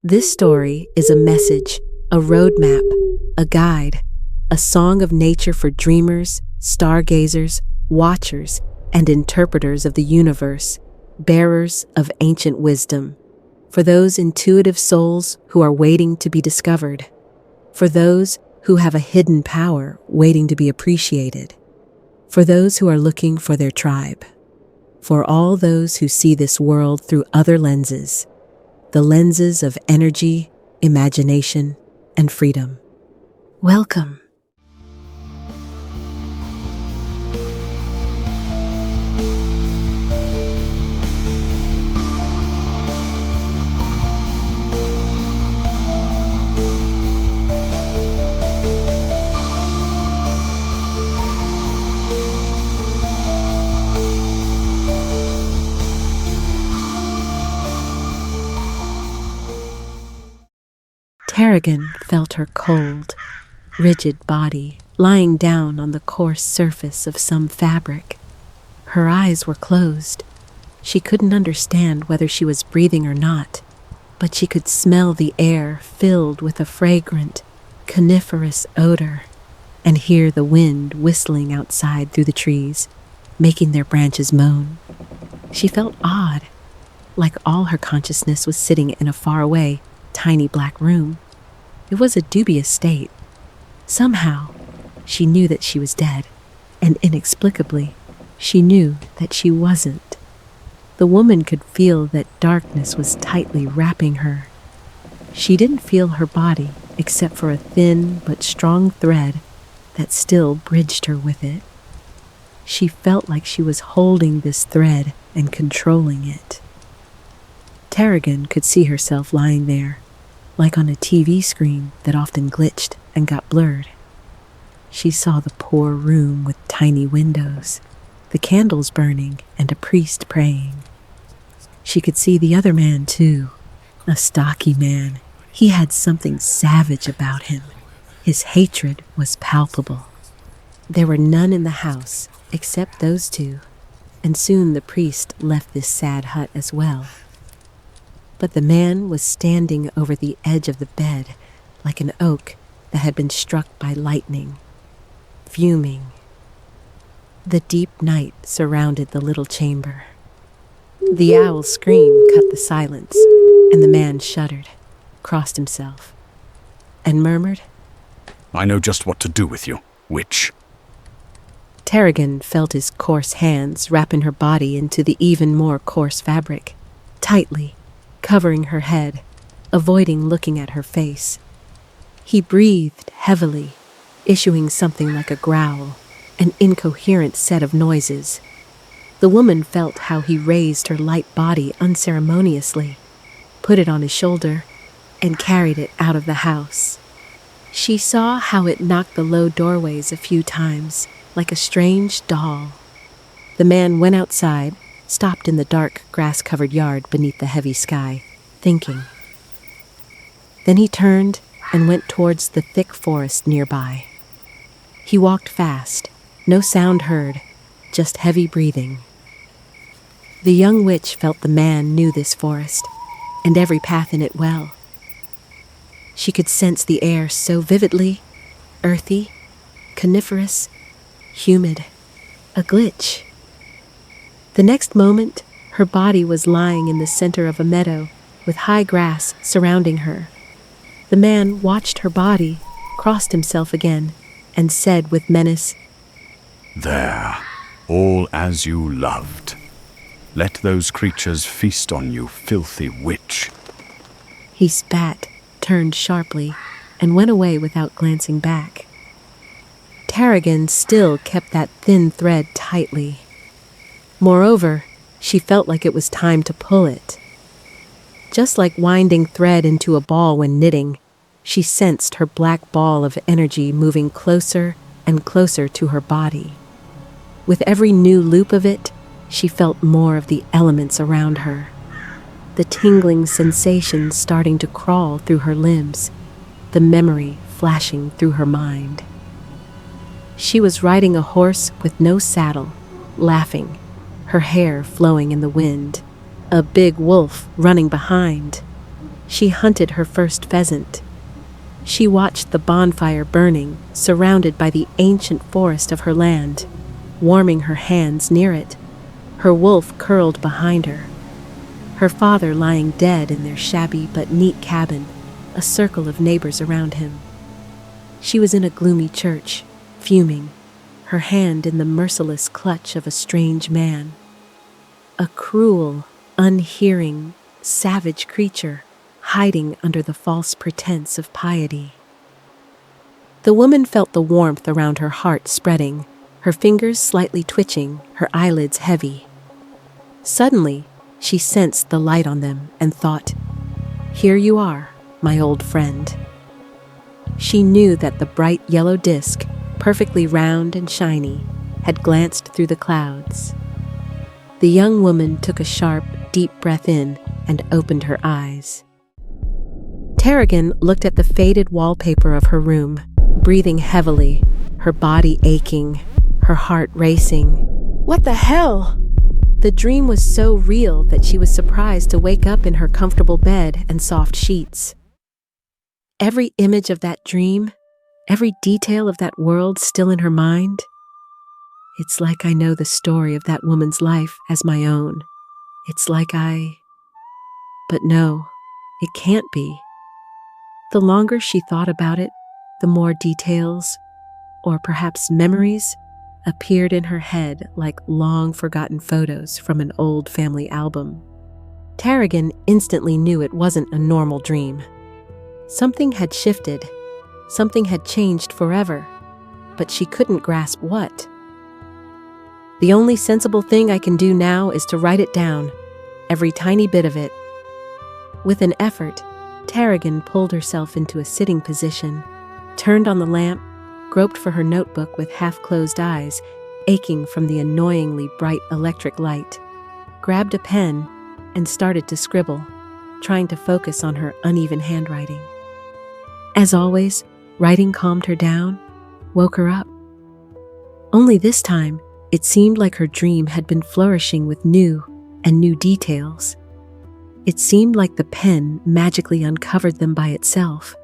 This story is a message, a roadmap, a guide, a song of nature for dreamers, stargazers, watchers, and interpreters of the universe, bearers of ancient wisdom. For those intuitive souls who are waiting to be discovered. For those who have a hidden power waiting to be appreciated. For those who are looking for their tribe. For all those who see this world through other lenses. The lenses of energy, imagination, and freedom. Welcome. Tarragon felt her cold, rigid body lying down on the coarse surface of some fabric. Her eyes were closed. She couldn't understand whether she was breathing or not, but she could smell the air filled with a fragrant, coniferous odor, and hear the wind whistling outside through the trees, making their branches moan. She felt odd, like all her consciousness was sitting in a faraway, tiny black room. It was a dubious state. Somehow, she knew that she was dead, and inexplicably, she knew that she wasn't. The woman could feel that darkness was tightly wrapping her. She didn't feel her body except for a thin but strong thread that still bridged her with it. She felt like she was holding this thread and controlling it. Tarragon could see herself lying there, like on a TV screen that often glitched and got blurred. She saw the poor room with tiny windows, the candles burning, and a priest praying. She could see the other man too, a stocky man. He had something savage about him. His hatred was palpable. There were none in the house except those two, and soon the priest left this sad hut as well. But the man was standing over the edge of the bed like an oak that had been struck by lightning, fuming. The deep night surrounded the little chamber. The owl's scream cut the silence, and the man shuddered, crossed himself, and murmured, "I know just what to do with you, witch." Tarragon felt his coarse hands wrapping her body into the even more coarse fabric, tightly, covering her head, avoiding looking at her face. He breathed heavily, issuing something like a growl, an incoherent set of noises. The woman felt how he raised her light body unceremoniously, put it on his shoulder, and carried it out of the house. She saw how it knocked the low doorways a few times, like a strange doll. The man went outside, stopped in the dark, grass-covered yard beneath the heavy sky, thinking. Then he turned and went towards the thick forest nearby. He walked fast, no sound heard, just heavy breathing. The young witch felt the man knew this forest, and every path in it well. She could sense the air so vividly, earthy, coniferous, humid, a glitch. The next moment, her body was lying in the center of a meadow with high grass surrounding her. The man watched her body, crossed himself again, and said with menace, "There, all as you loved. Let those creatures feast on you, filthy witch." He spat, turned sharply, and went away without glancing back. Tarragon still kept that thin thread tightly. Moreover, she felt like it was time to pull it. Just like winding thread into a ball when knitting, she sensed her black ball of energy moving closer and closer to her body. With every new loop of it, she felt more of the elements around her. The tingling sensation starting to crawl through her limbs, the memory flashing through her mind. She was riding a horse with no saddle, laughing, her hair flowing in the wind, a big wolf running behind. She hunted her first pheasant. She watched the bonfire burning, surrounded by the ancient forest of her land, warming her hands near it, her wolf curled behind her, her father lying dead in their shabby but neat cabin, a circle of neighbors around him. She was in a gloomy church, fuming, her hand in the merciless clutch of a strange man. A cruel, unhearing, savage creature, hiding under the false pretense of piety. The woman felt the warmth around her heart spreading, her fingers slightly twitching, her eyelids heavy. Suddenly, she sensed the light on them and thought, "Here you are, my old friend." She knew that the bright yellow disc, perfectly round and shiny, had glanced through the clouds. The young woman took a sharp, deep breath in and opened her eyes. Tarragon looked at the faded wallpaper of her room, breathing heavily, her body aching, her heart racing. What the hell? The dream was so real that she was surprised to wake up in her comfortable bed and soft sheets. Every image of that dream, every detail of that world still in her mind. It's like I know the story of that woman's life as my own. It's like But no, it can't be. The longer she thought about it, the more details, or perhaps memories, appeared in her head like long-forgotten photos from an old family album. Tarragon instantly knew it wasn't a normal dream. Something had shifted, something had changed forever, but she couldn't grasp what. The only sensible thing I can do now is to write it down, every tiny bit of it. With an effort, Tarragon pulled herself into a sitting position, turned on the lamp, groped for her notebook with half-closed eyes, aching from the annoyingly bright electric light, grabbed a pen, and started to scribble, trying to focus on her uneven handwriting. As always, writing calmed her down, woke her up. Only this time, it seemed like her dream had been flourishing with new details. It seemed like the pen magically uncovered them by itself.